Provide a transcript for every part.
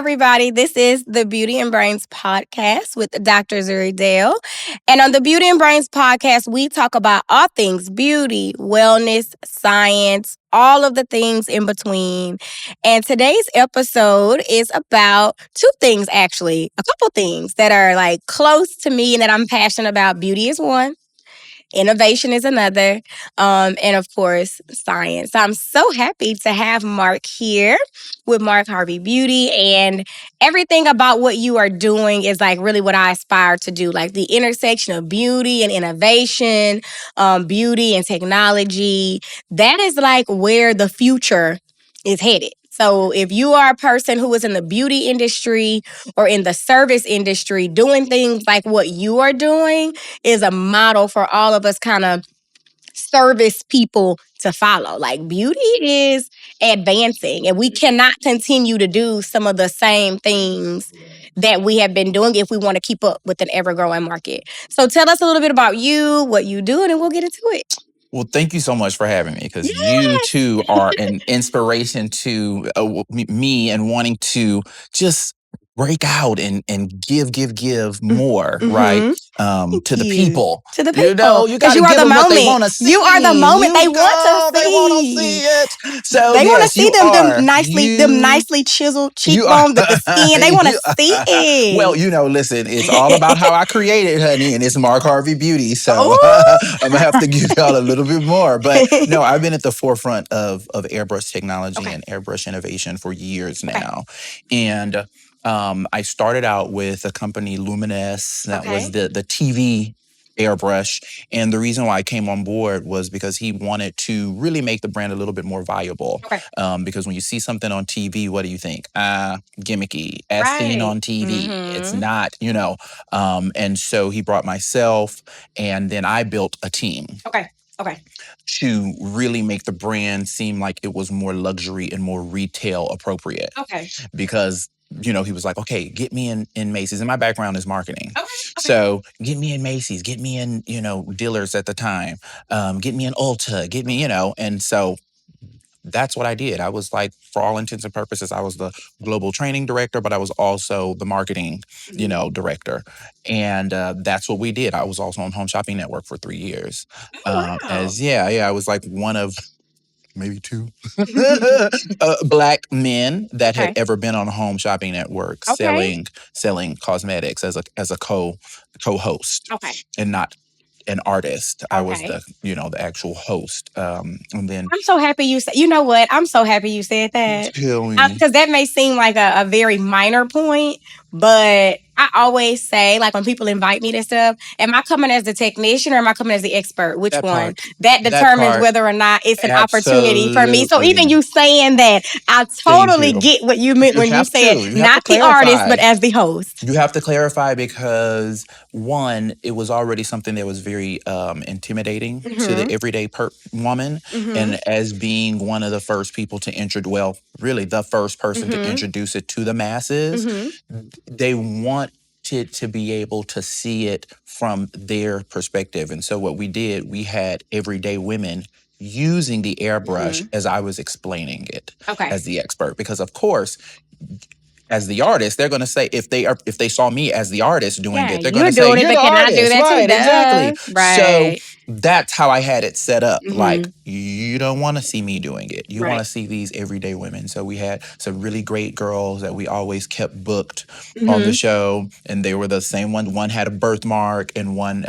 everybody. This is the Beauty and Brains podcast with Dr. Zuri Dale. And on the Beauty and Brains podcast, we talk about all things beauty, wellness, science, all of the things in between. And today's episode is about two things, actually, a couple things that are like close to me and that I'm passionate about. Beauty is one. Innovation is another, and of course, science. So I'm so happy to have Marc here with Marc Harvey Beauty, and everything about what you are doing is like really what I aspire to do, like the intersection of beauty and innovation, beauty and technology. That is like where the future is headed. So if you are a person who is in the beauty industry or in the service industry, doing things like what you are doing is a model for all of us kind of service people to follow. Like beauty is advancing, and we cannot continue to do some of the same things that we have been doing if we want to keep up with an ever-growing market. So tell us a little bit about you, what you do, and we'll get into it. Well, thank you so much for having me, because you Yes. too are an inspiration to me and wanting to just break out and give more, right? To the you. people. To the You know, people. you 'Cause gotta you are give the them what they moment. want to see. You are the moment they You want to They want to see. see it. So They want to yes, see you them are. nicely chiseled You are. cheekbones with the skin. They want to see it. Well, listen, it's all about how I create it, honey, and it's Marc Harvey Beauty. So Ooh. I'm gonna have to give y'all a little bit more. But no, I've been at the forefront of airbrush technology and airbrush innovation for years now. And I started out with a company, Luminous, that was the TV airbrush. And the reason why I came on board was because he wanted to really make the brand a little bit more viable. Because when you see something on TV, what do you think? Gimmicky, as seen on TV. It's not, and so he brought myself, and then I built a team. To really make the brand seem like it was more luxury and more retail appropriate. Because he was like, okay, get me in Macy's. And my background is marketing. So get me in Macy's, get me in, dealers at the time, get me in Ulta, get me, and so that's what I did. I was like, for all intents and purposes, I was the global training director, but I was also the marketing, director. And that's what we did. I was also on Home Shopping Network for 3 years. Wow. I was like one of maybe two Black men that had ever been on a Home Shopping Network selling cosmetics as a co-host, and not an artist. I was the the actual host. And then I'm so happy you said. You know what? I'm so happy you said that. tell me. Because that may seem like a very minor point, but I always say, like when people invite me to stuff, am I coming as the technician or am I coming as the expert? Which That one? part. That determines whether or not it's an opportunity for me. So even Absolutely. you saying that, I totally get what you meant when you have said to. You have not to the artist, clarify. but as the host. You have to clarify, because one, it was already something that was very intimidating to the everyday woman. And as being one of the first people to really the first person to introduce it to the masses, they wanted to be able to see it from their perspective. And so what we did, we had everyday women using the airbrush as I was explaining it as the expert. Because of course, as the artist, they're going to say, if they saw me as the artist doing it, they're going to say, you're the can I artist, do that right? too? Exactly. Right. So that's how I had it set up. Like, you don't want to see me doing it. You want to see these everyday women. So we had some really great girls that we always kept booked on the show, and they were the same one. One had a birthmark, and one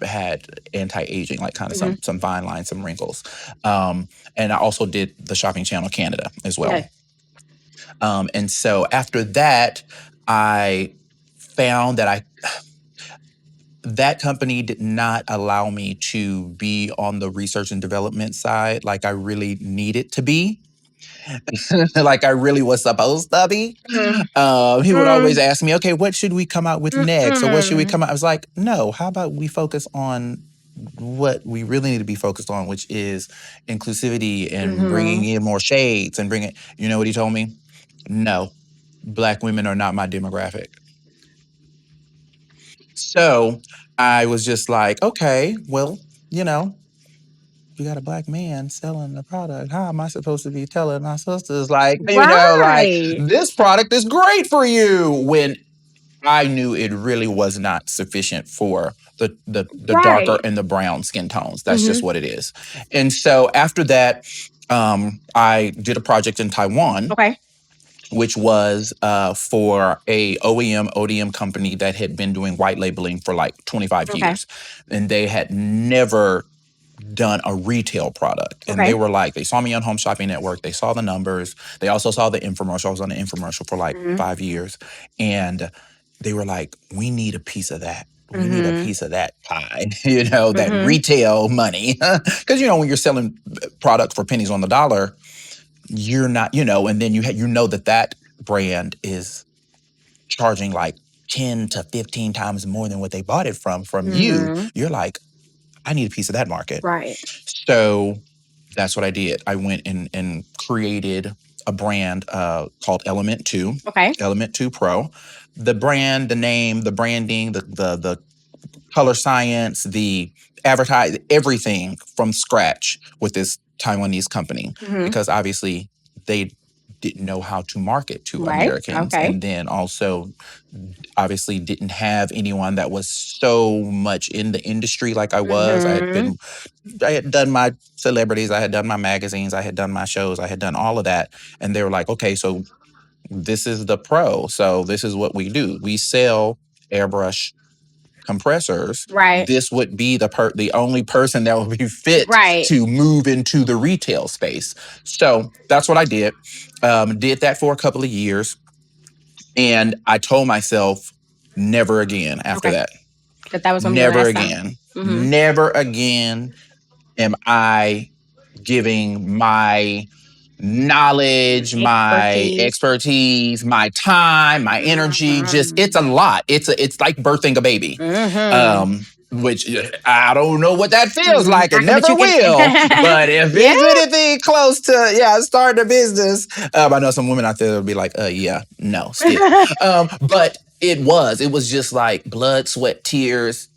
had anti-aging, like kind of some fine lines, some wrinkles. And I also did the Shopping Channel Canada as well. And so after that, I found that that company did not allow me to be on the research and development side like I really needed to be. Like I really was supposed to be. He would always ask me, okay, what should we come out with next? Or what should we come out? I was like, no, how about we focus on what we really need to be focused on, which is inclusivity and bringing in more shades and bringing, you know what he told me? No, Black women are not my demographic. So I was just like, okay, well, you got a black man selling the product. How am I supposed to be telling my sisters, like, like, Right. this product is great for you, when I knew it really was not sufficient for the darker Right. and the brown skin tones. That's just what it is. And so after that, I did a project in Taiwan, Okay. which was for a OEM ODM company that had been doing white labeling for like 25 Okay. years, and they had never done a retail product. And Okay. they were like, they saw me on Home Shopping Network. They saw the numbers. They also saw the infomercial. I was on the infomercial for like 5 years. And they were like, we need a piece of that. We need a piece of that pie, that retail money. Because, when you're selling product for pennies on the dollar, you're not, and then you know that brand is charging like 10 to 15 times more than what they bought it from you. You're like, I need a piece of that market. Right. So that's what I did. I went and created a brand called Element 2. Okay. Element 2 Pro. The brand, the name, the branding, the color science, the advertise, everything from scratch with this Taiwanese company, because obviously they didn't know how to market to Americans. Okay. And then also obviously didn't have anyone that was so much in the industry like I was. I had done my celebrities, I had done my magazines, I had done my shows, I had done all of that. And they were like, okay, so this is the pro. So this is what we do. We sell airbrush compressors. Right. This would be the only person that would be fit to move into the retail space. So that's what I did. Did that for a couple of years. And I told myself, never again after that. That was gonna be your Never last again. time. Never again am I giving my knowledge, my expertise, my time, my energy. Just, it's a lot. It's like birthing a baby. Which I don't know what that feels like. It never will. But if it's anything close to starting a business, I know some women out there will be like, no, skip. But it was just like blood, sweat, tears,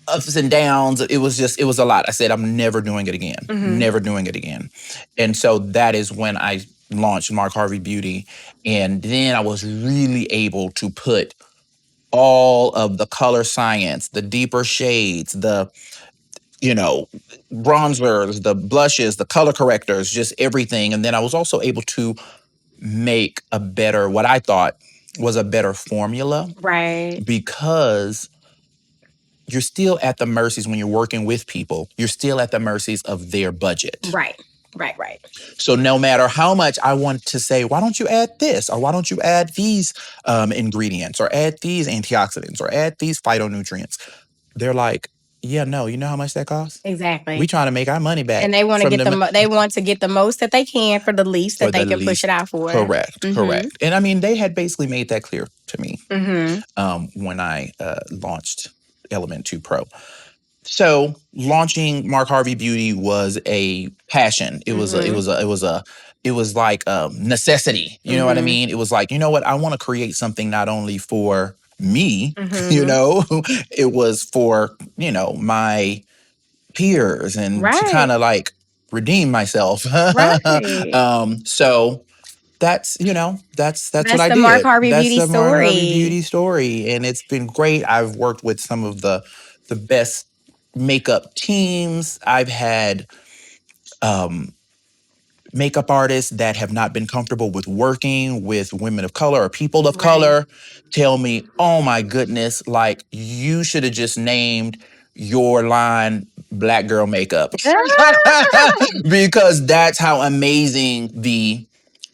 ups and downs. It was a lot. I said, I'm never doing it again. Never doing it again. And so that is when I launched Marc Harvey Beauty. And then I was really able to put all of the color science, the deeper shades, the, bronzers, the blushes, the color correctors, just everything. And then I was also able to make what I thought was a better formula. Right. Because you're still at the mercies when you're working with people. You're still at the mercies of their budget. Right. So no matter how much I want to say, why don't you add this? Or why don't you add these ingredients? Or add these antioxidants? Or add these phytonutrients? They're like, yeah, no, you know how much that costs? Exactly. We trying to make our money back. And they want to they want to get the most that they can for the least that they can push it out for. Correct. And I mean, they had basically made that clear to me when I launched Element 2 Pro. So launching Marc Harvey Beauty was a passion. It was like a necessity. You know what I mean? It was like, you know what? I want to create something not only for me, it was for, my peers and to kind of like redeem myself. So that's what I did. Marc Harvey That's Beauty the Marc story. Harvey Beauty story, and it's been great. I've worked with some of the best makeup teams. I've had makeup artists that have not been comfortable with working with women of color or people of color tell me, oh my goodness, like you should have just named your line Black Girl Makeup. Because that's how amazing the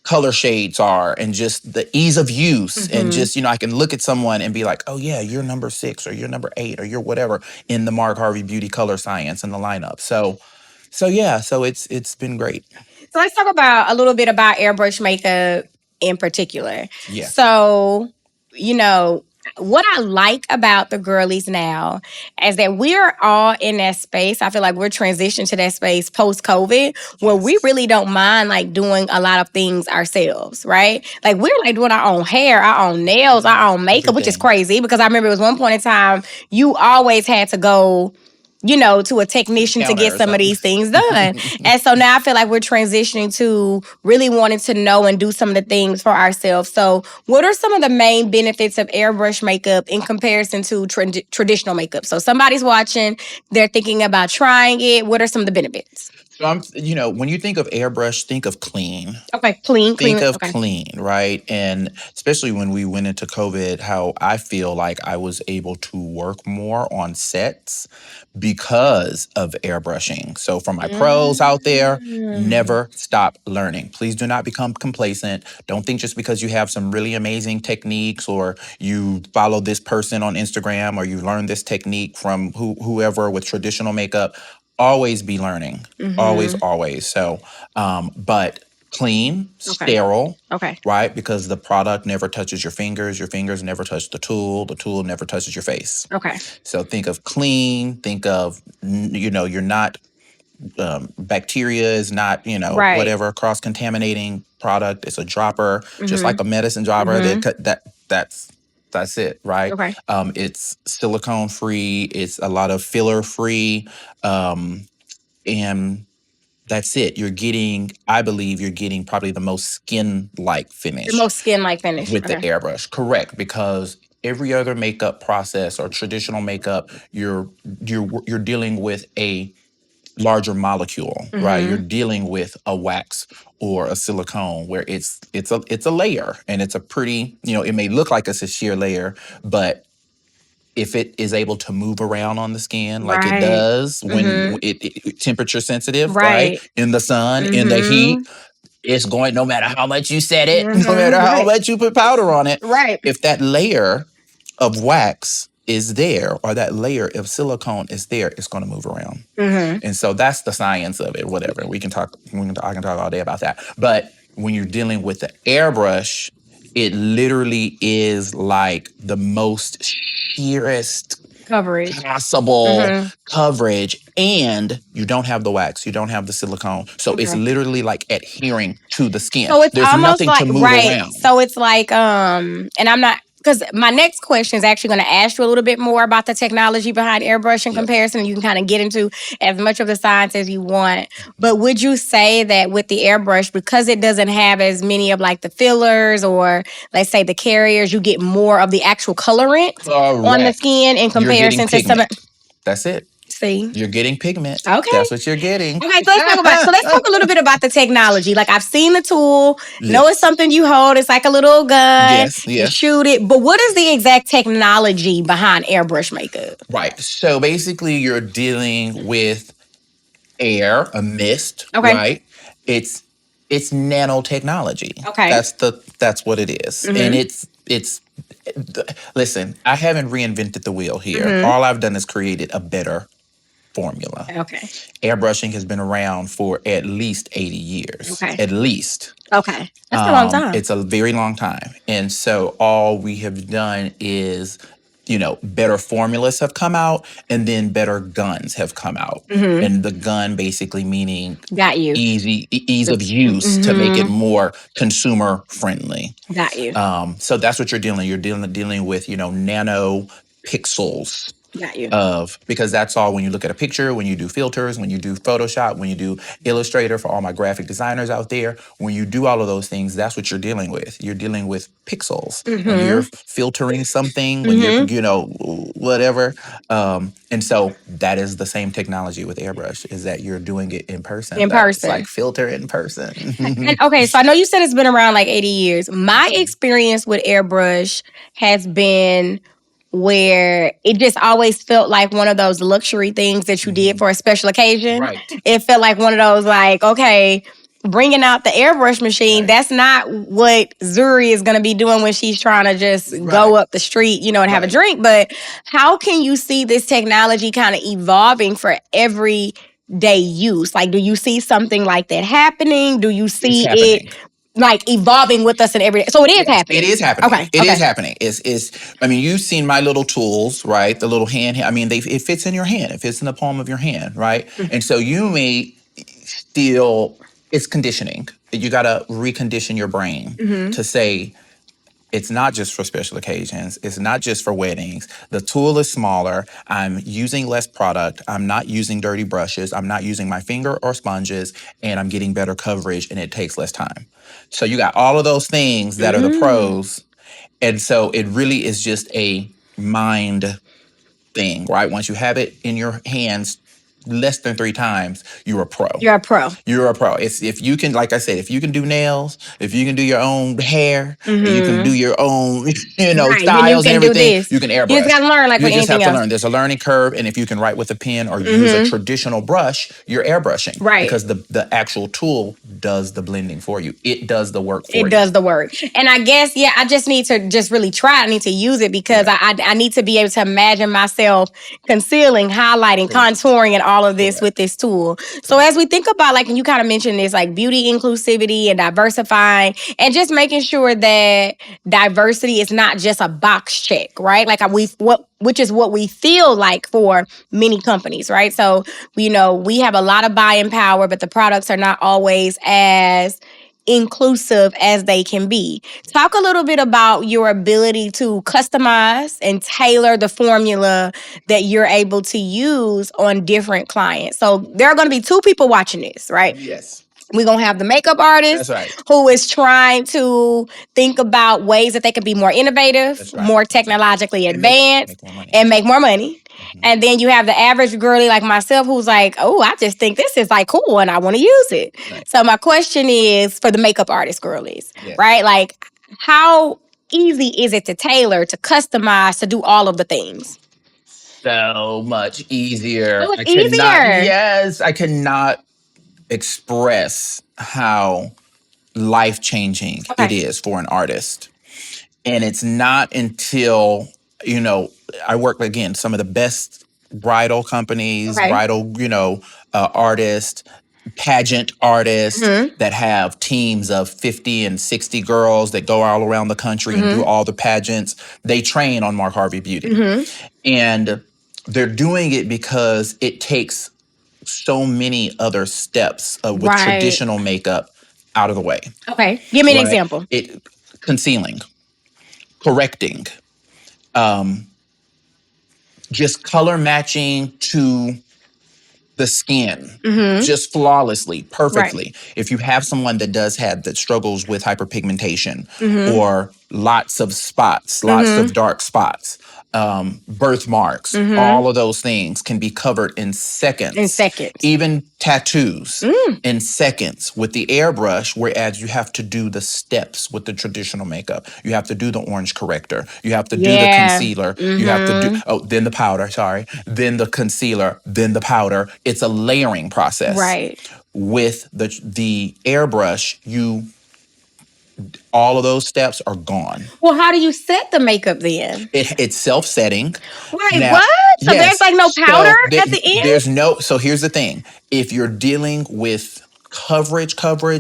color shades are and just the ease of use. And just, I can look at someone and be like, oh yeah, you're number 6 or you're number 8 or you're whatever in the Marc Harvey Beauty color science and the lineup. So it's been great. So let's talk about a little bit about airbrush makeup in particular. Yeah. So, what I like about the girlies now is that we're all in that space. I feel like we're transitioned to that space post-COVID where we really don't mind like doing a lot of things ourselves, right? Like we're like doing our own hair, our own nails, our own makeup, which is crazy because I remember it was one point in time you always had to go to a technician to Counter get or some of something. these things done. And so now I feel like we're transitioning to really wanting to know and do some of the things for ourselves. So, what are some of the main benefits of airbrush makeup in comparison to traditional makeup? So, somebody's watching, they're thinking about trying it. What are some of the benefits? So when you think of airbrush, think of clean. Okay, clean, Think clean. of Okay. clean, right? And especially when we went into COVID, how I feel like I was able to work more on sets because of airbrushing. So for my pros out there, Mm. never stop learning. Please do not become complacent. Don't think just because you have some really amazing techniques or you follow this person on Instagram or you learn this technique from whoever with traditional makeup, always be learning. Always, Mm-hmm. always. So, but clean, Okay. sterile, Okay. right? Because the product never touches your fingers never touch the tool never touches your face. Okay. So think of clean, think of, you're not, bacteria is not, Right. whatever cross contaminating product. It's a dropper, just Mm-hmm. like a medicine dropper. Mm-hmm. That's it, right? Okay. It's silicone free. It's a lot of filler free, and that's it. I believe you're getting probably the most skin-like The finish most skin-like finish. with the Okay. airbrush. Correct, because every other makeup process or traditional makeup, you're dealing with a larger molecule, right? You're Mm-hmm. dealing with a wax or a silicone where it's a layer, and it's a pretty, it may look like it's a sheer layer, but if it is able to move around on the skin like it Right. does when Mm-hmm. temperature sensitive, right? Right. In the sun, in the Mm-hmm. heat, it's going, no matter how much you set it, no matter Mm-hmm. how Right. much you put powder on it, Right. if that layer of wax is there or that layer of silicone is there, it's going to move around. Mm-hmm. And so that's the science of it. Whatever, I can talk all day about that. But when you're dealing with the airbrush, it literally is like the most sheerest Coverage. possible Mm-hmm. coverage, and you don't have the wax, you don't have the silicone, so it's Okay. literally like adhering to the skin. So it's There's almost nothing like to move right. around. So it's like and I'm not because my next question is actually going to ask you a little bit more about the technology behind airbrush in Yep. comparison. And you can kind of get into as much of the science as you want. But would you say that with the airbrush, because it doesn't have as many of like the fillers or let's say the carriers, you get more of the actual colorant on the Correct. skin in You're getting comparison to some? pigment. That's it. See. You're getting pigment. Okay. That's what you're getting. Okay, so let's talk a little bit about the technology. Like I've seen the tool, know it's Yes. something you hold, it's like a little gun, Yes. you Yes. shoot it. But what is the exact technology behind airbrush makeup? Right. So basically, you're dealing with air, a mist, Okay. right? It's it's nanotechnology. Okay. That's what it is. And Mm-hmm. listen, I haven't reinvented the wheel here. Mm-hmm. All I've done is created a better formula. Okay. Airbrushing has been around for at least 80 years. Okay. At least. Okay. That's a long time. It's a very long time. And so all we have done is, better formulas have come out and then better guns have come out. Mm-hmm. And the gun basically meaning Got you. ease of use to make it more consumer friendly. Got you. So that's what you're dealing. You're dealing with, nano pixels Got you. because that's all when you look at a picture, when you do filters, when you do Photoshop, when you do Illustrator for all my graphic designers out there, when you do all of those things, that's what you're dealing with. You're dealing with pixels. When you're filtering something, when you're, whatever. And so that is the same technology with airbrush is that you're doing it in person. In That's person. like filter in person. And okay, so I know you said it's been around like 80 years. My experience with airbrush has been where it just always felt like one of those luxury things that you did for a special occasion. Right. It felt like one of those like, okay, bringing out the airbrush machine, Right. that's not what Zuri is going to be doing when she's trying to just go up the street, and have a drink. But how can you see this technology kind of evolving for everyday use? Like, do you see something like that happening? Do you see it like evolving with us in every day? So it is happening. It is happening. Okay. It is happening. I mean, you've seen my little tools, right? The little hand. I mean, it fits in your hand. It fits in the palm of your hand, right? And so you may still, it's conditioning. You got to recondition your brain to say, It's not just for special occasions. It's not just for weddings. The tool is smaller. I'm using less product. I'm not using dirty brushes. I'm not using my finger or sponges, and I'm getting better coverage, and it takes less time. So you got all of those things that are the pros. And so it really is just a mind thing, right? Once you have it in your hands less than 3 times, you're a pro. You're a pro. You're a pro. It's if you can, like I said, if you can do nails, if you can do your own hair, and you can do your own, Right. styles and When you can do everything, this. you can airbrush. You just gotta learn like You with just have anything to else. learn. There's a learning curve, and if you can write with a pen or use a traditional brush, you're airbrushing. Right. Because the actual tool does the blending for you. It does the work for you. It does the work. And I guess, I just need to just really try. I need to use it because I need to be able to imagine myself concealing, highlighting, contouring, and all of this with this tool. So as we think about, like, and you kind of mentioned this, like beauty inclusivity and diversifying, and just making sure that diversity is not just a box check, right? Like which is what we feel like for many companies, right? So, we have a lot of buying power, but the products are not always as inclusive as they can be. Talk a little bit about your ability to customize and tailor the formula that you're able to use on different clients. So there are going to be 2 people watching this, right? Yes. We're going to have the makeup artist who is trying to think about ways that they can be more innovative, more technologically advanced, and make more money. And then you have the average girly like myself who's like, oh, I just think this is like cool and I want to use it. Right. So my question is for the makeup artist girlies, right? Like, how easy is it to tailor, to customize, to do all of the things? So much easier. Oh, it's easier. Yes, I cannot express how life-changing it is for an artist. And it's not until, I work, again, some of the best bridal companies, bridal, artists, pageant artists that have teams of 50 and 60 girls that go all around the country and do all the pageants. They train on Marc Harvey Beauty. And they're doing it because it takes so many other steps with traditional makeup out of the way. Okay. Give me an example. Concealing, correcting, just color matching to the skin, just flawlessly, perfectly. If you have someone that struggles with hyperpigmentation or lots of spots, lots of dark spots, birthmarks, all of those things can be covered in seconds. Even tattoos in seconds with the airbrush, whereas you have to do the steps with the traditional makeup. You have to do the orange corrector. You have to do the concealer. You have to do, then the powder, then the concealer, then the powder. It's a layering process. Right. With the airbrush, all of those steps are gone. Well, how do you set the makeup then? It's self-setting. Wait, what? So there's like no powder at the end? There's no, so here's the thing. If you're dealing with coverage,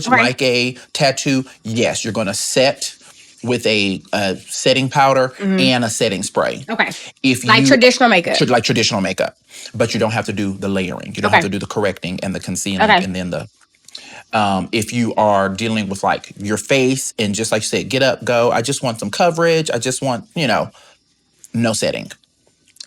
like a tattoo, yes, you're going to set with a setting powder and a setting spray. Okay. Like traditional makeup. Like traditional makeup. But you don't have to do the layering. You don't have to do the correcting and the concealing and then the... if you are dealing with like your face and just like you said, get up, go, I just want some coverage. I just want, no setting.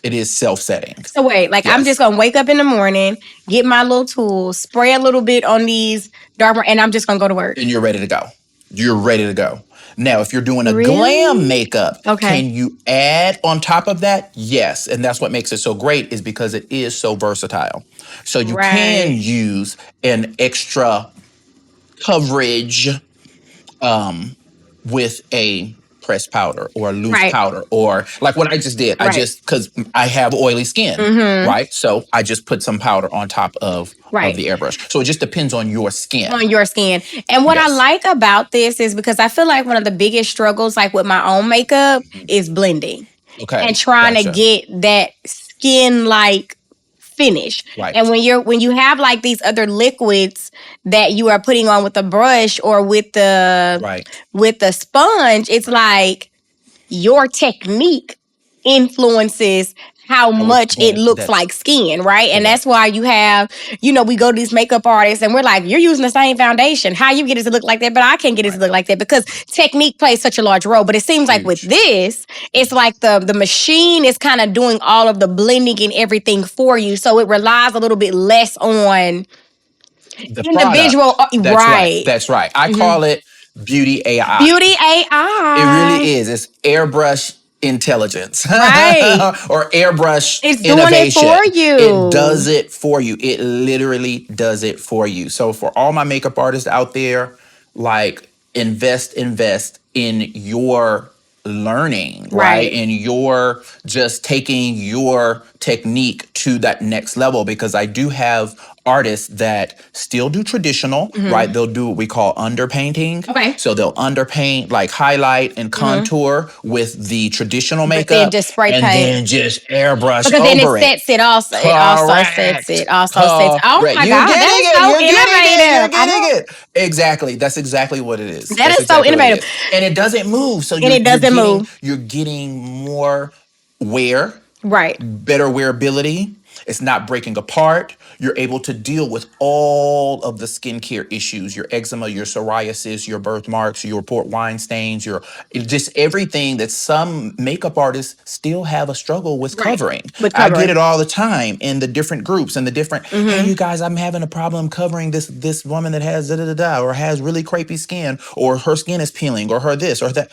It is self-setting. So wait, I'm just going to wake up in the morning, get my little tools, spray a little bit on these dark, and I'm just going to go to work. And you're ready to go. You're ready to go. Now, if you're doing a glam makeup, can you add on top of that? Yes. And that's what makes it so great is because it is so versatile. So you can use an extra coverage with a pressed powder or a loose powder or like what I just did. Because I have oily skin, right? So I just put some powder on top of the airbrush. So it just depends on your skin. And what I like about this is because I feel like one of the biggest struggles like with my own makeup is blending. Okay. And trying to get that skin-like finish. Right. And when you have like these other liquids that you are putting on with the brush or with the sponge, it's like your technique influences how much it looks That's like skin, right? And that's correct. why you have, we go to these makeup artists and we're like, you're using the same foundation. How you get it to look like that, but I can't get it to Right. look like that because Right. technique plays such a large role. But it seems like with Huge. this, it's Yes. like the machine is kind of doing all of the blending and everything for you. So it relies a little bit less on The individual, product. That's right. right? That's right. I Mm-hmm. call it beauty AI. Beauty It really AI, is. It's airbrush intelligence right? or airbrush It's doing it for innovation. It you, does it for you. It literally does it for you. So for all my makeup artists out there, like invest in your learning, right? right? And your just taking your technique to that next level, because I do have artists that still do traditional, Mm-hmm. right? They'll do what we call underpainting. Okay. So they'll underpaint, like highlight and Mm-hmm. contour with the traditional But then makeup just spray and paint. then just airbrush Because then it over it. sets it also. It also sets Correct. it. Also sets. Oh Correct. my You're God, getting that is it. so You're getting it. You're innovative. I getting know it. Exactly. That's exactly what it is. that That's is so exactly what it innovative, is. And it doesn't move. So and you're it you're doesn't getting move. you're getting more wear, Right. better wearability. It's not breaking apart. You're able to deal with all of the skincare issues, your eczema, your psoriasis, your birthmarks, your port wine stains, your just everything that some makeup artists still have a struggle with Right. covering. With I get covering. it all the time in the different groups and the different, hey, Mm-hmm. you guys, I'm having a problem covering this woman that has da da da da or has really crepey skin or her skin is peeling or her this or that.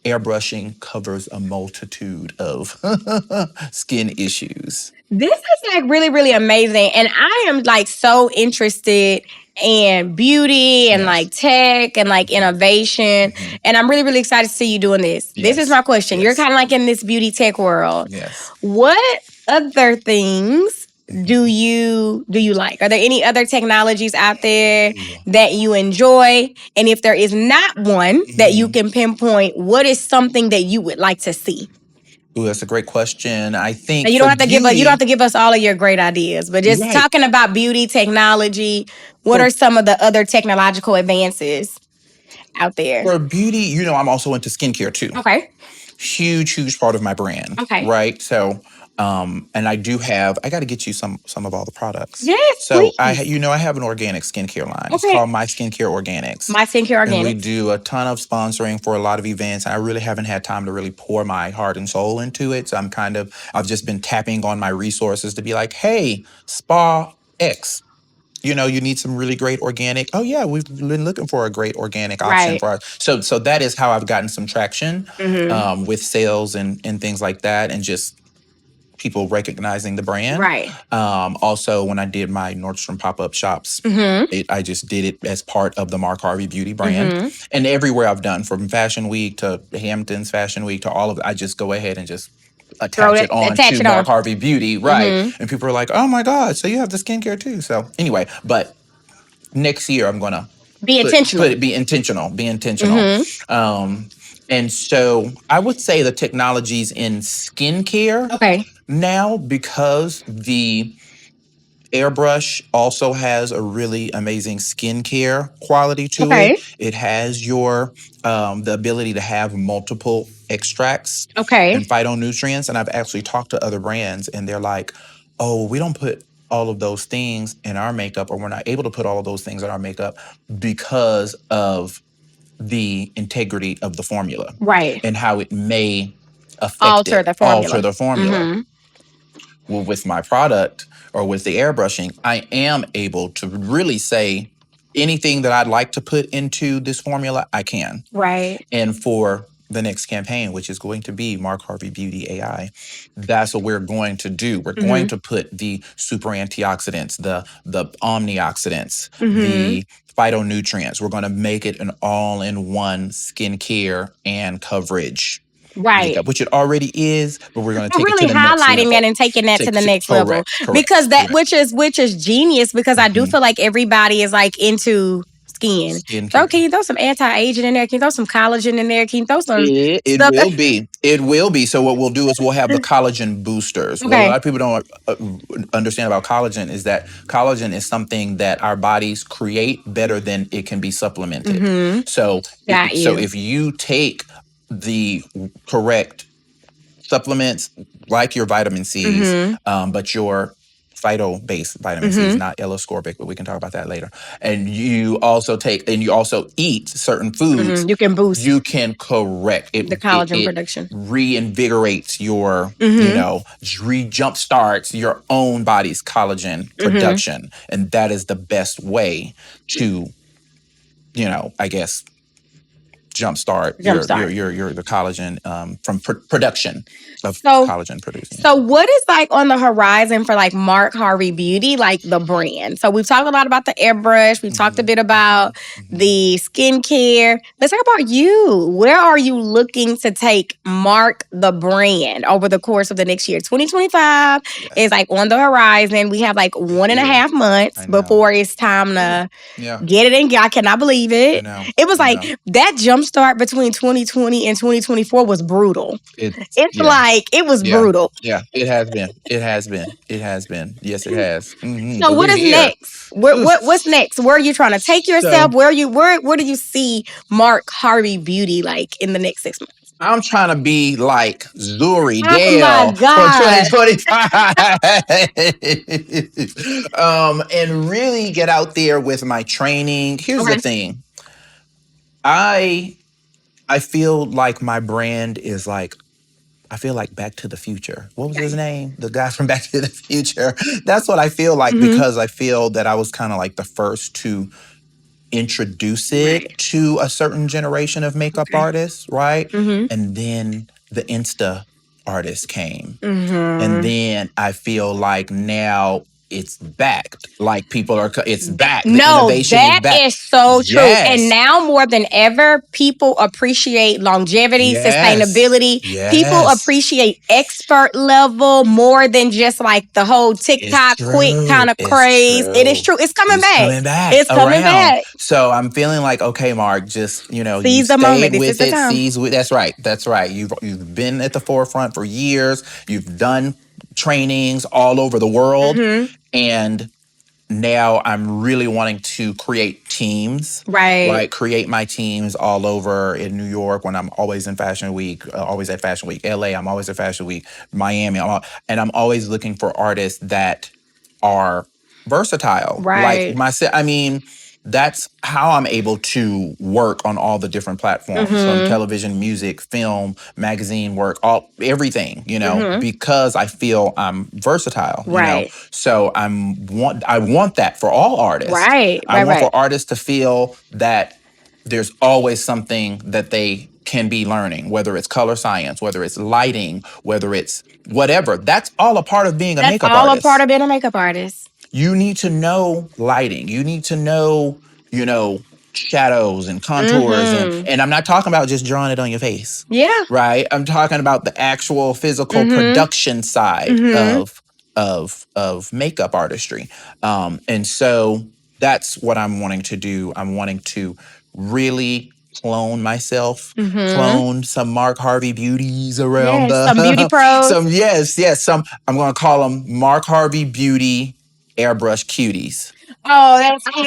Airbrushing covers a multitude of skin issues. This is like really, really amazing. And I am like so interested in beauty and Yes. like tech and like Mhm. innovation. Mhm. And I'm really, really excited to see you doing this. This is Yes. my question. You're Yes. kind of like in this beauty tech world. Yes. What other things do Mhm. you like? Are there any other technologies out there Ooh. that you enjoy? And if there is not one that you Mhm. can pinpoint, what is something that you would like to see? Ooh, that's a great question. I Now think you for don't have to beauty, give us all of your great ideas, but just right. talking about beauty technology, what For are some of the other technological advances out there? for beauty, I'm also into skincare too. Okay. Huge part of my brand, Okay. right? So, and I got to get you some of all the products. Yes, So please. I have an organic skincare line. It's Okay. called My Skincare Organics. My skincare And we organics. do a ton of sponsoring for a lot of events. I really haven't had time to really pour my heart and soul into it. So I've just been tapping on my resources to be like, hey, Spa X, you need some really great organic. Oh yeah, we've been looking for a great organic option Right. for us. So that is how I've gotten some traction Mm-hmm. with sales and things like that, and just people recognizing the brand. Right. Also, when I did my Nordstrom pop-up shops, Mm-hmm. I just did it as part of the Marc Harvey beauty brand. Mm-hmm. And everywhere I've done, from Fashion Week to Hamptons Fashion Week to all of it, I just go ahead and just attach it on Attach to it on. Marc Harvey Beauty, right? Mm-hmm. And people are like, "Oh my God, so you have the skincare too?" So anyway, but next year I'm gonna Be put intentional. it be intentional. Mm-hmm. Um, and so I would say the technologies in skincare Okay. now, because the airbrush also has a really amazing skincare quality to it. Okay. It has your the ability to have multiple extracts Okay. and phytonutrients. And I've actually talked to other brands, and they're like, "Oh, we don't put all of those things in our makeup, or we're not able to put all of those things in our makeup because of the integrity of the formula Right. and how it may affect Alter it, the alter formula. the formula." Mm-hmm. Well, with my product or with the airbrushing, I am able to really say anything that I'd like to put into this formula, I can. Right. And for the next campaign, which is going to be Marc Harvey Beauty AI, that's what we're going to do. We're going Mm-hmm. to put the super antioxidants, the omnioxidants, Mm-hmm. the phytonutrients. We're going to make it an all-in-one skincare and coverage Right. makeup, which it already is, but we're going to But take it to really the next highlighting that level. and taking that to the next level, Correct, because that correct. which is genius, because I do Mhm. feel like everybody is like into skin. Can Skincare. you throw some anti-aging in there? Can you throw some collagen in there? Can you throw some It stuff? will be. It will be. So what we'll do is we'll have the collagen boosters. What a lot Okay. of people don't understand about collagen is that collagen is something that our bodies create better than it can be supplemented. Mm-hmm. So, Got so you. if you take the correct supplements like your vitamin C's, but your phyto-based vitamin C's, not L-ascorbic, but we can talk about that later. And you also eat certain foods. You can boost You can correct it. the collagen It production. reinvigorates your, jumpstarts your own body's collagen production, and that is the best way to, I guess, jumpstart your the collagen from production of collagen producing. So what is like on the horizon for like Marc Harvey Beauty, like the brand? So we've talked a lot about the airbrush. We've talked a bit about the skincare. Let's talk about you. Where are you looking to take Marc the brand over the course of the next year? 2025 is like on the horizon. We have like 1.5 months before it's time to get it in. I cannot believe it. It was like that jumpstart between 2020 and 2024 was brutal. It's like it was brutal. Yeah, it has been. It has been. It has been. Yes, it has. So what is next? What's next? Where are you trying to take yourself? Where do you see Marc Harvey Beauty like in the next 6 months? I'm trying to be like Zuri Dale for 2025. And really get out there with my training. Here's the thing. I feel like my brand is like, I feel like Back to the Future. What was his name? The guy from Back to the Future. That's what I feel like, because I feel that I was kind of like the first to introduce it to a certain generation of makeup artists, right? And then the Insta artists came. And then I feel like now it's backed. Like it's back. The innovation is back. That is so true. And now more than ever, people appreciate longevity, sustainability. People appreciate expert level more than just like the whole TikTok quick kind of craze. It is true. It's coming back. It's coming back. So I'm feeling like, okay, Marc, just, seize the moment. This is the time. That's right. That's right. You've been at the forefront for years. You've done trainings all over the world. And now I'm really wanting to create teams. Right. Create my teams all over in New York when I'm always in Fashion Week, always at Fashion Week. LA, I'm always at Fashion Week. Miami, and I'm always looking for artists that are versatile. Right. That's how I'm able to work on all the different platforms, from television, music, film, magazine work, everything, because I feel I'm versatile. Right. So I want that for all artists. Right. I want for artists to feel that there's always something that they can be learning, whether it's color science, whether it's lighting, whether it's whatever. That's all a part of being a makeup artist. That's all a part of being a makeup artist. You need to know lighting. You need to know, shadows and contours. And I'm not talking about just drawing it on your face. Yeah. Right? I'm talking about the actual physical production side of makeup artistry. And so that's what I'm wanting to do. I'm wanting to really clone myself, clone some Marc Harvey beauties around some beauty pros. I'm going to call them Marc Harvey Beauty Airbrush Cuties. Oh, that's cute.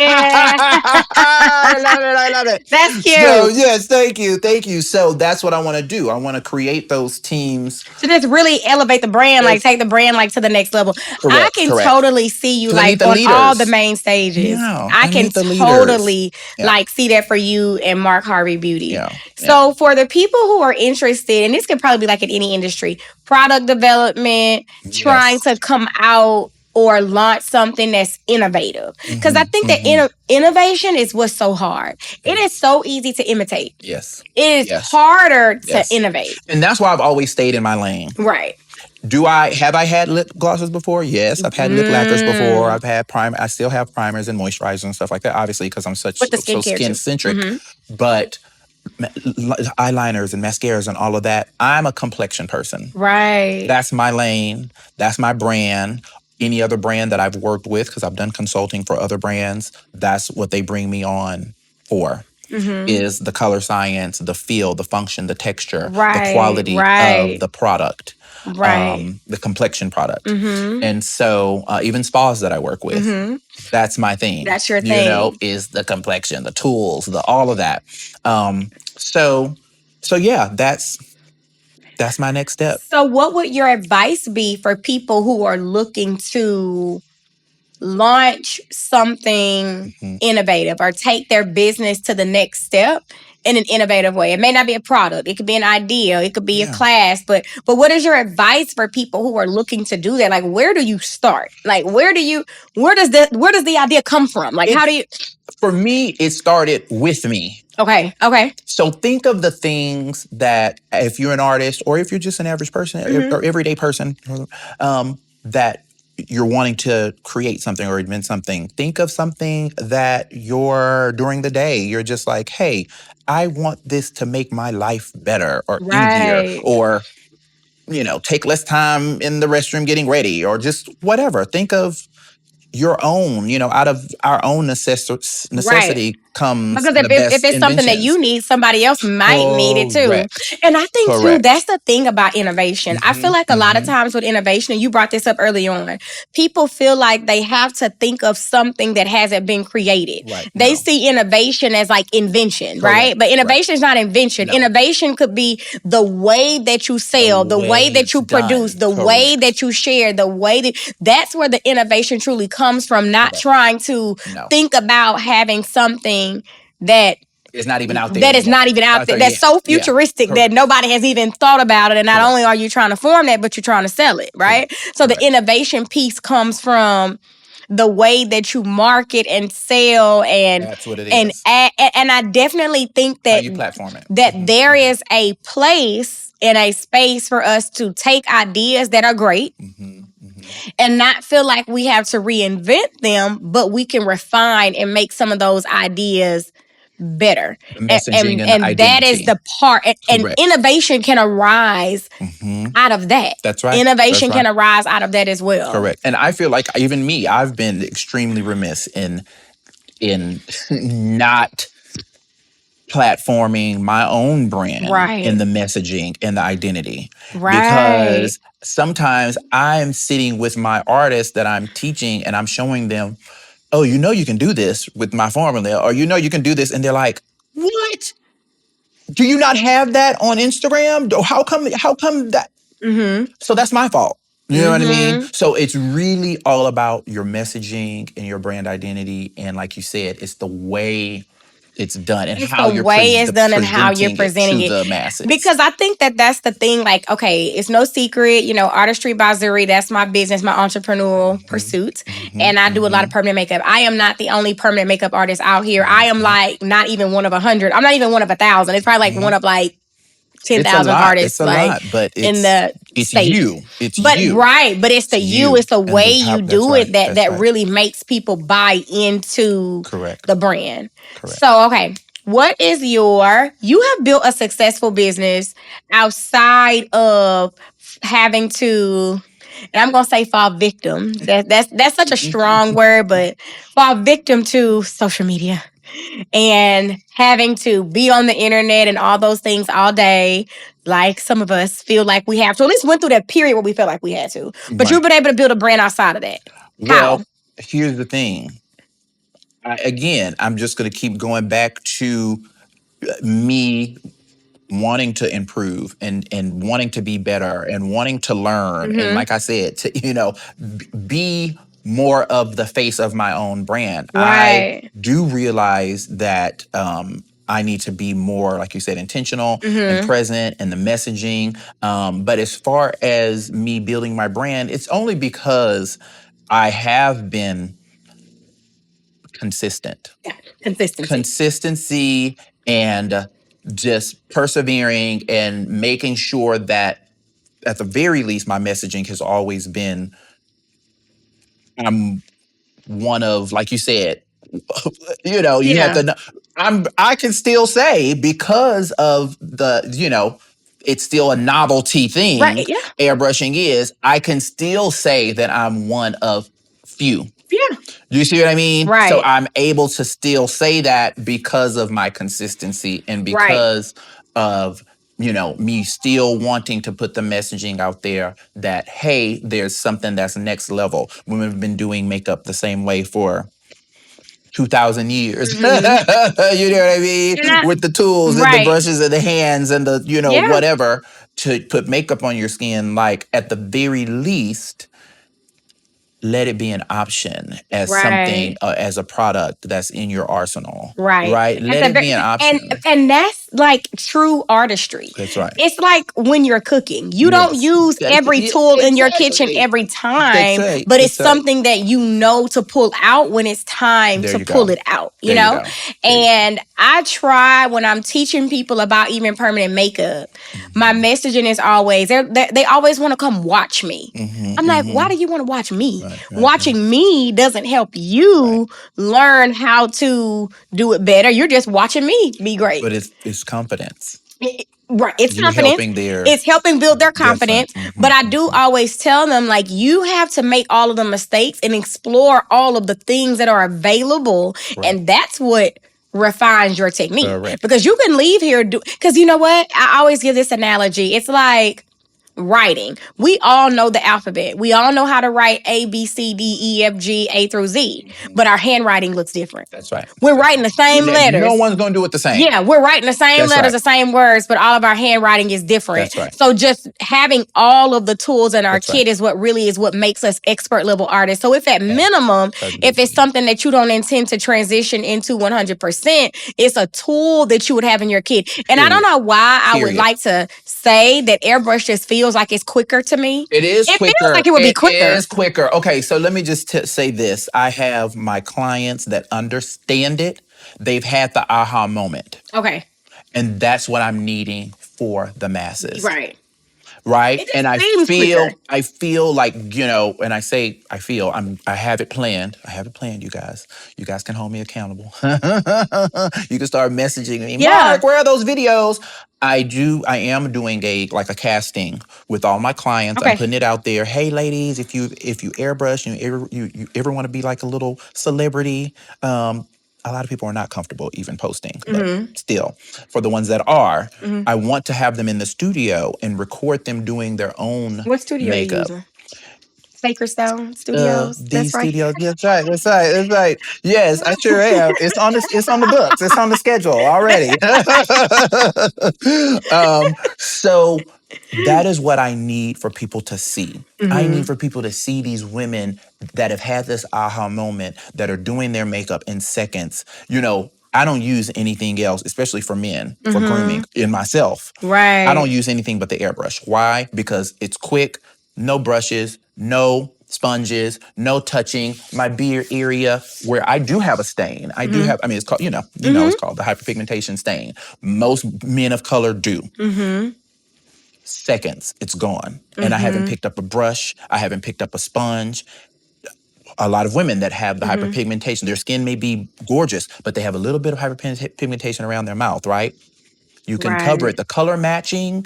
I love it. That's cute. So, yes, thank you. So that's what I want to do. I want to create those teams. To just really elevate the brand, like take the brand like to the next level. I can totally see you like on all the main stages. Yeah, I can totally like see that for you and Marc Harvey Beauty. Yeah. So for the people who are interested, and this could probably be like in any industry, product development, trying to come out or launch something that's innovative. Because I think that innovation is what's so hard. It is so easy to imitate. Yes. It is harder to innovate. And that's why I've always stayed in my lane. Right. Have I had lip glosses before? Yes. I've had lip lacquers before. I've had primer. I still have primers and moisturizers and stuff like that, obviously, because I'm so skin-centric. But eyeliners and mascaras and all of that, I'm a complexion person. Right. That's my lane. That's my brand. Any other brand that I've worked with, because I've done consulting for other brands, that's what they bring me on for, is the color science, the feel, the function, the texture, the quality of the product, the complexion product. And so even spas that I work with, that's my thing. That's your thing. Is the complexion, the tools, all of that. So yeah, That's my next step. So, what would your advice be for people who are looking to launch something innovative or take their business to the next step in an innovative way? It may not be a product, it could be an idea, it could be a class, but what is your advice for people who are looking to do that? Like, where do you start? Like, where does the idea come from? Like, how do you? For me, it started with me. Okay. So think of the things that, if you're an artist or if you're just an average person or everyday person, that you're wanting to create something or invent something. Think of something that during the day, you're just like, hey, I want this to make my life better or easier, or take less time in the restroom getting ready, or just whatever. Think of your own, out of our own necessity comes because the best if it's something that you need, somebody else might need it too. Correct. And I think too, Correct. that's the thing about innovation. I feel like a lot of times with innovation, and you brought this up early on, people feel like they have to think of something that hasn't been created. Right. They No. see innovation as like invention, Correct. right? But innovation is not invention. No. Innovation could be the way that you sell, the way that you it's done. produce, the way that you share, the way that's where the innovation truly comes from, not trying to think about having something that is not even out there. That is not even out there. That's so futuristic that nobody has even thought about it. And not only are you trying to form that, but you're trying to sell it, right? So the innovation piece comes from the way that you market and sell, and that's what it is. And I definitely think that how you platform it. That there is a place and a space for us to take ideas that are great and not feel like we have to reinvent them, but we can refine and make some of those ideas better. Messaging and that is the part. And innovation can arise out of that. That's right. Innovation can arise out of that as well. Correct. And I feel like even me, I've been extremely remiss in not platforming my own brand in the messaging and the identity. Because sometimes I'm sitting with my artists that I'm teaching and I'm showing them, oh, you can do this with my formula, or you can do this. And they're like, what? Do you not have that on Instagram? How come that? So that's my fault. You know what I mean? So it's really all about your messaging and your brand identity. And like you said, it's the way it's done and how you're and how you're presenting it to the masses. Because I think that's the thing. Like, okay, it's no secret, Artistry by Zuri, that's my business, my entrepreneurial pursuit. And I do a lot of permanent makeup. I am not the only permanent makeup artist out here. I am like not even one of 100. I'm not even one of 1,000. It's probably like one of like 10,000 artists. It's a lot, but it's state. you. It's but you. Right, but it's you. It's the way you do it that really makes people buy into the brand. Correct. So, okay, what is you have built a successful business outside of having to, and I'm gonna say fall victim. That's such a strong word, but fall victim to social media and having to be on the internet and all those things all day, like some of us feel like we have to. At least went through that period where we felt like we had to. But you've been able to build a brand outside of that. How? Well, here's the thing. I'm just going to keep going back to me wanting to improve and wanting to be better and wanting to learn. And like I said, to, be more of the face of my own brand. I do realize that I need to be more, like you said, intentional and present in the messaging. But as far as me building my brand, it's only because I have been consistent. Consistency and just persevering and making sure that at the very least my messaging has always been, I'm one of, like you said, you have to know, I can still say, because of the, it's still a novelty thing. Right, yeah. Airbrushing is, I can still say that I'm one of few. Yeah. You see what I mean? Right. So I'm able to still say that because of my consistency and because of, me still wanting to put the messaging out there that, hey, there's something that's next level. Women have been doing makeup the same way for 2,000 years. You know what I mean? With the tools and the brushes and the hands and the, whatever, to put makeup on your skin, like at the very least, let it be an option as something, Right. as a product that's in your arsenal, Right. right? At Let the it be an very option. and that's like true artistry. That's right. It's like when you're cooking. You don't Yes. use every Yeah, tool in your kitchen exactly. every That's time, right. but it's That's right. something that you know to pull out when it's time There to you go. pull it out, you There you know? go. There you And I try when I'm teaching people about even permanent makeup, go. my messaging is always they always want to come watch me. I'm like, why do you want to watch me? Right, right, right. Watching me doesn't help Right. you learn how to do it better. You're just watching me be great. But it's confidence. Right. It's You're confidence. helping their. It's helping build their That's right. confidence. But I do always tell them, like, you have to make all of the mistakes and explore all of the things that are available. Right. And that's what refines your technique. Correct. Because you can leave here, because you know what? I always give this analogy. It's like writing. We all know the alphabet. We all know how to write A, B, C, D, E, F, G, A through Z, but our handwriting looks different. That's right. We're writing the same letters. No one's going to do it the same. Yeah, we're writing the same That's letters, right. the same words, but all of our handwriting is different. That's right. So just having all of the tools in our That's kit right. is what makes us expert level artists. So if at minimum, if it's something that you don't intend to transition into 100%, it's a tool that you would have in your kit. And I don't know why I would Period. like to say that Airbrush just feels like it's quicker to me. It is It quicker. feels like it would be quicker. It is quicker. Okay, so let me just say this. I have my clients that understand it. They've had the aha moment. Okay. And that's what I'm needing for the masses. Right. Right. It just And seems quicker. I feel like, and I say I have it planned. I have it planned, you guys. You guys can hold me accountable. You can start messaging me. Yeah. Mark, where are those videos? I am doing a casting with all my clients. Okay. I'm putting it out there. Hey ladies, if you airbrush, you ever want to be like a little celebrity, a lot of people are not comfortable even posting, but still, for the ones that are, I want to have them in the studio and record them doing their own What studio makeup. are you using? Sacred Stone Studios. These That's right. studios. That's right. That's right. That's right. Yes, I sure am. It's on the books. It's on the schedule already. So that is what I need for people to see. I need for people to see these women that have had this aha moment, that are doing their makeup in seconds. I don't use anything else, especially for men, for grooming in myself. Right. I don't use anything but the airbrush. Why? Because it's quick, no brushes, no sponges, no touching. My beard area where I do have a stain. I do have, it's called, it's called the hyperpigmentation stain. Most men of color do. Seconds, it's gone. And I haven't picked up a brush. I haven't picked up a sponge. A lot of women that have the hyperpigmentation, their skin may be gorgeous, but they have a little bit of hyperpigmentation around their mouth, right? You can cover it. The color matching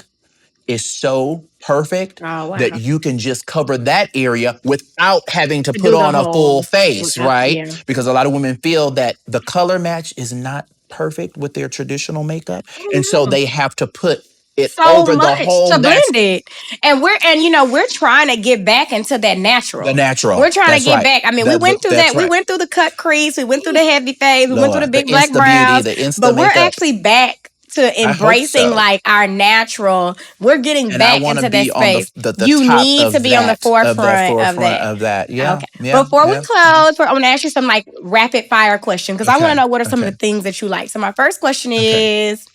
is so perfect that you can just cover that area without having to put on a full face, right? Yeah. Because a lot of women feel that the color match is not perfect with their traditional makeup. And so they have to put it over the whole to blend it. And we're trying to get back into that natural. The natural. We're trying to get back. I mean, we went through that. Right. We went through the cut crease. We went through the heavy fade. We went through the big black Insta brows. Beauty, the Insta but we're makeup. actually back to embracing like our natural. We're getting back into that space. You need to be on the forefront of that. Yeah. Okay. Before we close, I want to ask you some like rapid fire questions because I want to know what are some of the things that you like. So my first question is,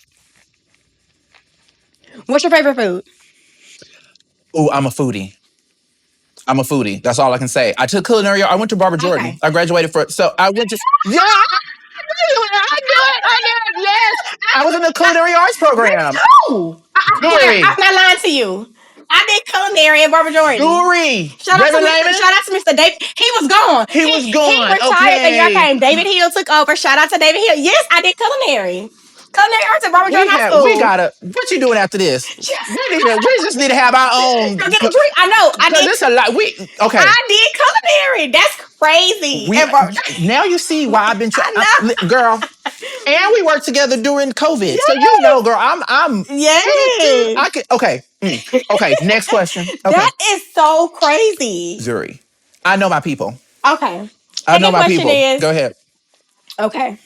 what's your favorite food? Oh, I'm a foodie. That's all I can say. I took culinary. I went to Barbara Jordan. Okay. I graduated so I went to. Yeah, I do it. Yes, I was in the culinary arts program. Oh, I'm not lying to you. I did culinary at Barbara Jordan. Zuri. Shout out to Mr. David. He was gone. He retired the year I came. David Hill took over. Shout out to David Hill. Yes, I did culinary. Culinary arts at Barbara Jordan High School. We gotta. What you doing after this? we just need to have our own. Go get a drink. I know. I did. This a lot. Okay. I did culinary. That's crazy. Now you see why I've been girl. And we worked together during COVID. Yes. So girl, I'm yes. I could okay. Okay, next question. Okay. That is so crazy. Zuri. I know my people. Okay. I know my people. Go ahead. Okay.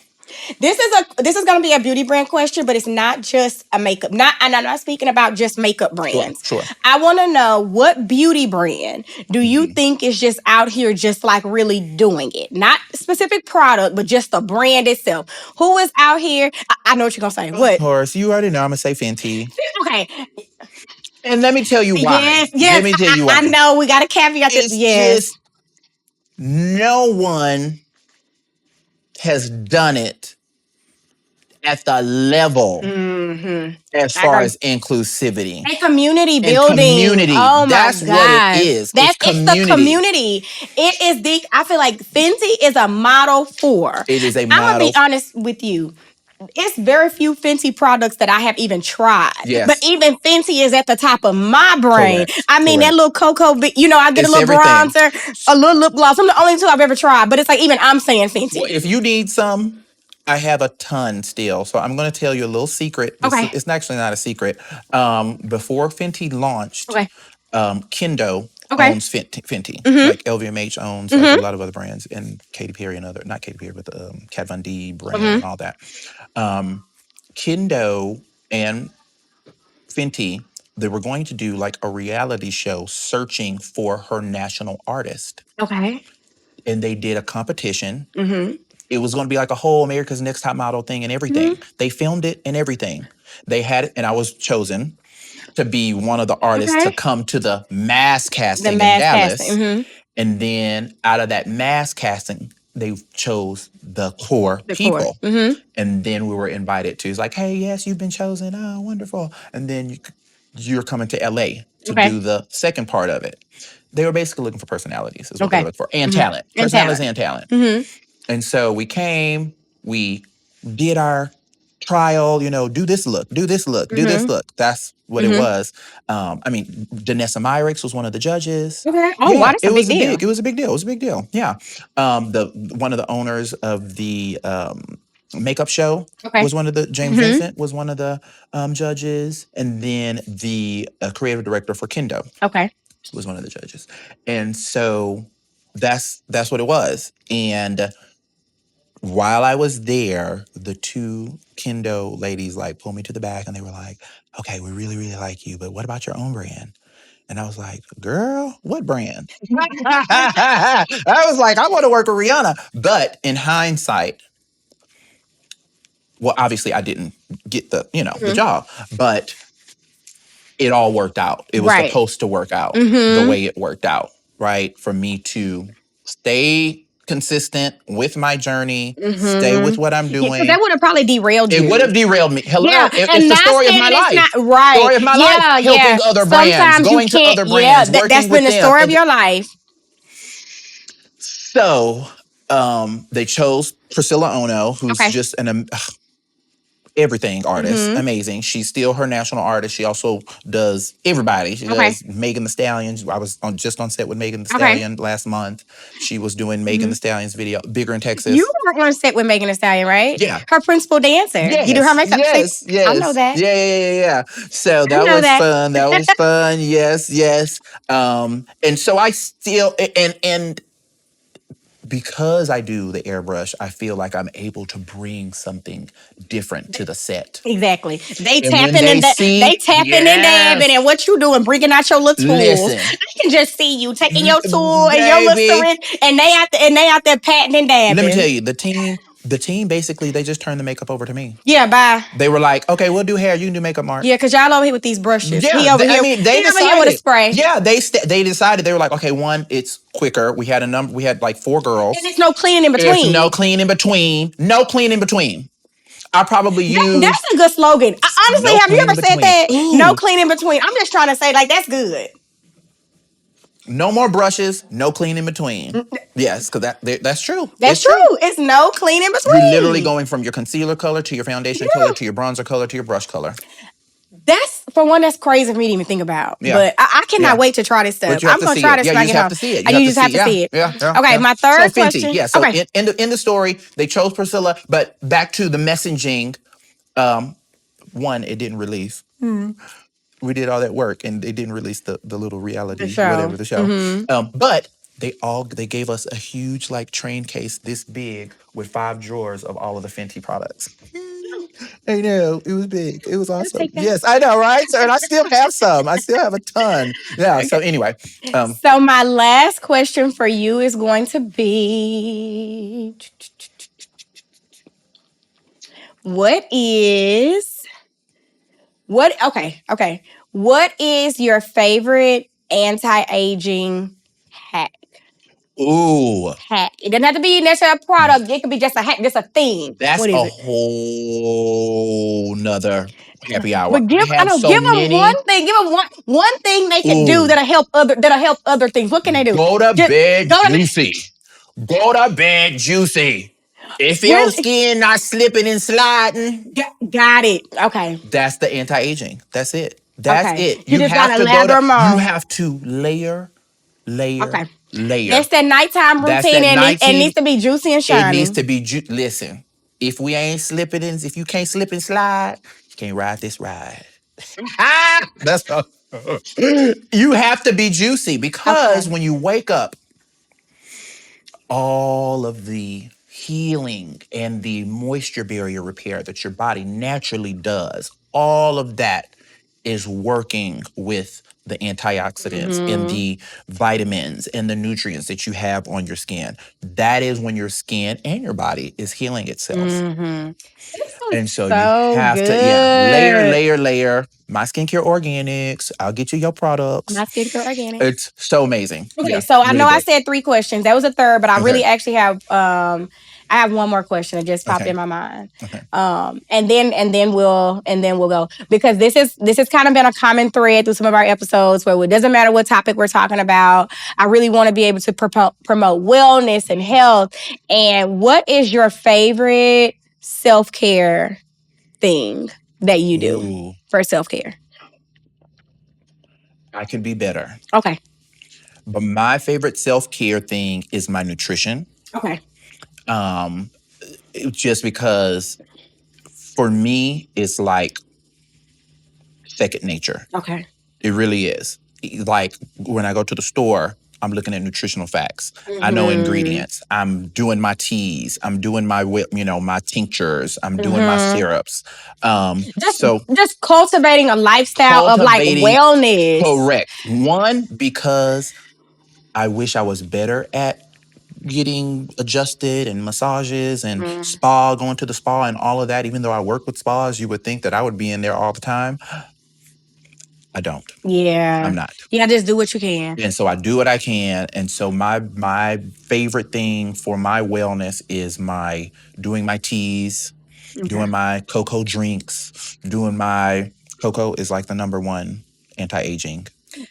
This is going to be a beauty brand question, but it's not just a makeup. And I'm not speaking about just makeup Sure, brands. sure. I want to know, what beauty brand do you think is just out here just like really doing it? Not specific product, but just the brand itself. Who is out here? I know what you're going to say. Of What? course, you already know I'm gonna say Fenty. Okay. And let me tell you why. Yes, Let yes. me tell you I why. know we got to caveat this. It's Yes. just no one has done it at the level as I far agree. as inclusivity And community and building. community. Oh my That's what it gosh. is. It's It's the community. community. It is I feel like Fenty is a model for. It is a I'm gonna be model. honest with you. It's very few Fenty products that I have even tried. But Yes, even Fenty is at the top of my brain. correct, I mean, that correct. little cocoa, I get a It's little everything. bronzer, a little lip gloss. I'm the only two I've ever tried. But it's like, even I'm saying Well, Fenty. if you need some, I have a ton still. So I'm going to tell you a little secret. Okay. It's actually not a secret. Before Fenty launched, Okay. Kendo Okay. owns Fenty. Mm-hmm. Like LVMH owns like a Mm-hmm. lot of other brands, and Katy Perry and other, not Katy Perry, but the Kat Von D brand Mm-hmm. and all that. Um, Kendo and Fenty, they were going to do like a reality show searching for her national artist. Okay. And they did a competition. Mm-hmm. It was going to be like a whole America's Next Top Model thing and everything. Mm-hmm. They filmed it and everything. They had it, and I was chosen to be one of the artists to Okay. come to the mass The casting in mass casting. Dallas. Mm-hmm. And then out of that mass casting, they chose the core The core. people. Mm-hmm. And then we were invited to, it's like, hey, yes, you've been chosen. Oh, wonderful. And then you're coming to LA to Okay. do the second part of it. They were basically looking for personalities, is what they were Okay. looking for, and Mm-hmm. talent. And Personalities talent. and talent. Mm-hmm. And so we came, we did our trial, do this look, do this look, do this Mm-hmm. look. That's what it Mm-hmm. was. I mean, Danessa Myricks was one of the judges. Okay. Oh, wow, Yeah, that's a big deal. it was a big deal. It was a big deal. Yeah. The one of the owners of the makeup show Okay. was one of the James Mm-hmm. Vincent was one of the judges, and then the creative director for Kendo Okay. was one of the judges. And so that's what it was. And while I was there, the two Kendo ladies like pulled me to the back and they were like, okay, we really, really like you, but what about your own brand? And I was like, girl, what brand? I was like, I want to work with Rihanna. But in hindsight, well, obviously I didn't get the Mm-hmm. job, but it all worked out. It was Right. supposed to work out the Mm-hmm. way it worked out, right? For me to stay consistent with my journey, stay with what I'm Yeah, because doing. that would have probably derailed you. It would have derailed me. Hello, Yeah, it's and the not story of saying my it's life. not right. Story of my Yeah, life. Helping yeah. other brands, Sometimes you going to can't. other Yeah, brands, working that's with been the them. story of your life. So they chose Priscilla Ono, who's Okay. just an everything artist, Mm-hmm. amazing. She's still her national artist. She also does everybody. She Okay. does Megan the Stallion. I was just on set with Megan the Okay. Stallion last month. She was doing Megan the Stallion's video, Bigger in Texas. You were on set with Megan Thee Stallion, right? Yeah. Her principal dancer. Yes, You do her makeup. yes, See, yes. I know that. Yeah. So I that know was that. fun. That was fun. Yes. And so I still and because I do the airbrush, I feel like I'm able to bring something different to the set. Exactly. They And when tapping they in that. see- They tapping and dabbing, Yes. and what you doing? Bringing out your little tools. Listen. I can just see you taking your tool and your little Baby. syringe, and they out there patting and dabbing. Let me tell you, the team basically they just turned the makeup over to me. Yeah, bye. They were like, okay, we'll do hair, you can do makeup, Mark. Yeah, because y'all over here with these brushes. Yeah, He over here. they he decided. over here with a spray. Yeah, they decided. They were like, okay, one, it's quicker. We had like 4 girls. And there's no cleaning in There's between. no clean in between. No clean in between. I probably use. That's a good slogan. Honestly, No have you clean ever in said between. that? Ooh. No clean in between. I'm just trying to say, like, that's good. No more brushes, no clean in between. Yes, because that's true. That's It's true. It's no clean in between. You're literally going from your concealer color to your foundation color to your bronzer color to your brush color. That's, for one, that's crazy for me to even think about. Yeah. But I cannot Yeah. wait to try this stuff. But you have I'm to going see to try it. this Yeah, when I you get just home. have to see it. You just have to yeah, see it. Yeah. Okay, my third so Fenty, question. yeah. So Okay. in the story, they chose Priscilla, but back to the messaging. One, it didn't release. We did all that work, and they didn't release the little reality, The show. whatever the show. But They gave us a huge like train case this big with 5 drawers of all of the Fenty products. I know it was big. It was I'll awesome. take that. Yes, I know, right? So, and I still have some. I still have a ton. Yeah. So Okay. anyway, um, So my last question for you is going to be what is okay. What is your favorite anti-aging hack? ooh, Hack. It doesn't have to be necessarily a product. It could be just a hack, just a thing. that's What a is it? whole nother happy hour. But I have so give them many. one thing. Give them one thing they can do Ooh, that'll help other things. What can they do? go to Just bed go to juicy. Go to bed juicy. If your really skin not slipping and sliding, got it. Okay. that's the anti-aging. That's it. That's Okay. it. You You just have gotta to go lather to, them you on. have to layer, layer, Okay. layer. That's that nighttime That's routine that and it nighttime. needs to be juicy and It needs shiny. to be, listen, if we ain't slipping in, if you can't slip and slide, you can't ride this ride. That's all. You have to be juicy because Okay. when you wake up, all of the healing and the moisture barrier repair that your body naturally does, all of that is working with the antioxidants and Mm-hmm. the vitamins and the nutrients that you have on your skin. That is when your skin and your body is healing itself. Mm-hmm. This was And so you so have to, yeah, layer, good. layer, layer. My skincare organics. I'll get you your My products. skincare organics. It's so amazing. Okay, Yeah, so I really know I good. said three questions. That was a third, but I Okay. really actually have I have one more question that just popped Okay. in my mind. Okay. And then we'll go because this has kind of been a common thread through some of our episodes where it doesn't matter what topic we're talking about. I really want to be able to promote wellness and health. And what is your favorite self-care thing that you do Ooh, for self-care? I can be better. Okay. But my favorite self-care thing is my nutrition. Okay. Um, just because for me, it's like second nature. Okay. It really is. Like when I go to the store, I'm looking at nutritional facts. I know Mm-hmm. ingredients. I'm doing my teas. I'm doing my my tinctures. I'm doing my Mm-hmm. syrups. just So just cultivating a lifestyle of like cultivating, wellness. correct. One, because I wish I was better at getting adjusted and massages and Mm, spa, going to the spa and all of that. Even though I work with spas, you would think that I would be in there all the time. I don't. yeah. I'm not. Yeah, just do what you can. And so I do what I can. And so my favorite thing for my wellness is my doing my teas, Okay. doing my cocoa drinks, doing my cocoa is like the number one anti-aging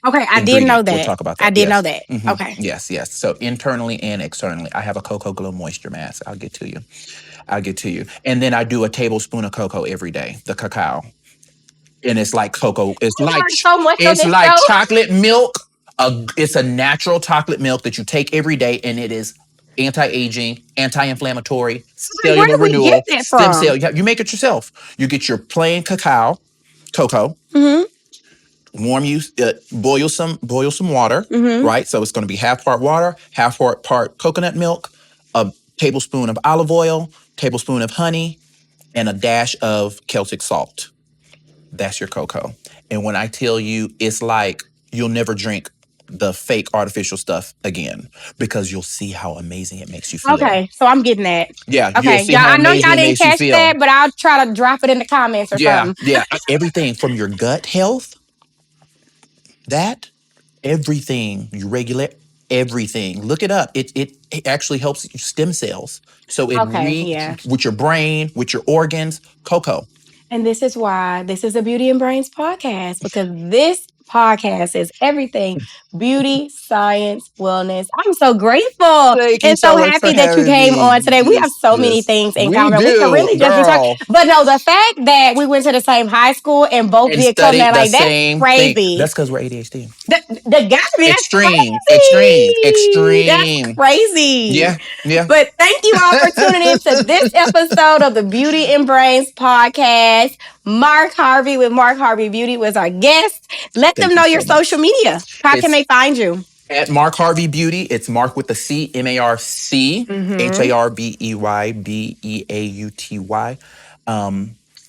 Okay, I did know ingredient. We'll that. talk about I that. did know Yes. that. Hmm. Okay. Yes, yes. So internally and externally, I have a cocoa glow moisture mask. I'll get to you. I'll get to you. And then I do a tablespoon of cocoa every day, the cacao. And it's like cocoa. We learned so much on It's this like show. chocolate milk. It's a natural chocolate milk that you take every day, and it is anti-aging, anti-inflammatory, Like, where cellular did we get renewal, that stem from? cell. You make it yourself. You get your plain cocoa, Mm-hmm. boil some water, Mm-hmm. right? So it's going to be half part water, half part coconut milk, a tablespoon of olive oil, tablespoon of honey, and a dash of Celtic salt. That's your cocoa. And when I tell you, it's like you'll never drink the fake artificial stuff again because you'll see how amazing it makes you feel. Okay, so I'm getting that. Yeah, you'll Okay, see y'all. how I know amazing y'all it didn't makes you catch feel. that, but I'll try to drop it in the comments or Yeah, something. yeah. Everything from your gut health, that, everything, you regulate everything. Look it up. It actually helps stem cells. So Okay, yeah. with your brain, with your organs, cocoa. And this is why this is a Beauty and Brains podcast because this podcast is everything beauty, science, wellness. I'm so grateful Thank you and so so much for happy that you having came me. on today. We have so many things in We common. We could do, really just be talking. girl. But no, the fact that we went to the same high school and both And did come study there, the like, that's same thing. crazy. That's because we're ADHD. The gotta be, that's Extreme, extreme, crazy. That's extreme. crazy. Yeah, yeah. But thank you all for tuning in to this episode of the Beauty and Brains podcast. Marc Harvey with Marc Harvey Beauty was our guest. Let them Thank you know your so social much. media. How can It's they find you? At Marc Harvey Beauty, it's Mark with the C, MARC, HARVEY,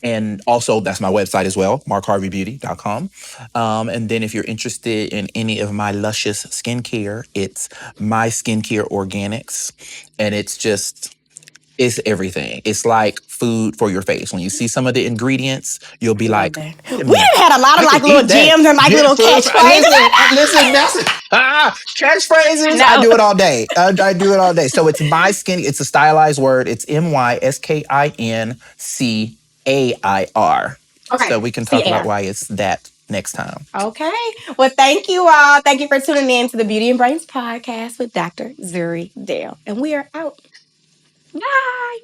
and also, that's my website as well, markharveybeauty.com. And then if you're interested in any of my luscious skincare, it's My Skincare Organics. And it's everything. It's like food for your face. When you see some of the ingredients, you'll be Love like, that. wait a We minute, done had a lot of I like can little eat that. gems and like little catchphrases. Listen, that's catchphrases. I No. do it all day. I do it all day. So it's my skin. It's a stylized word. It's MYSKINCAIR. Okay. So we can talk about why it's that next time. Okay. Well, thank you all. Thank you for tuning in to the Beauty and Brains podcast with Dr. Zuri Dale. And we are out. Bye.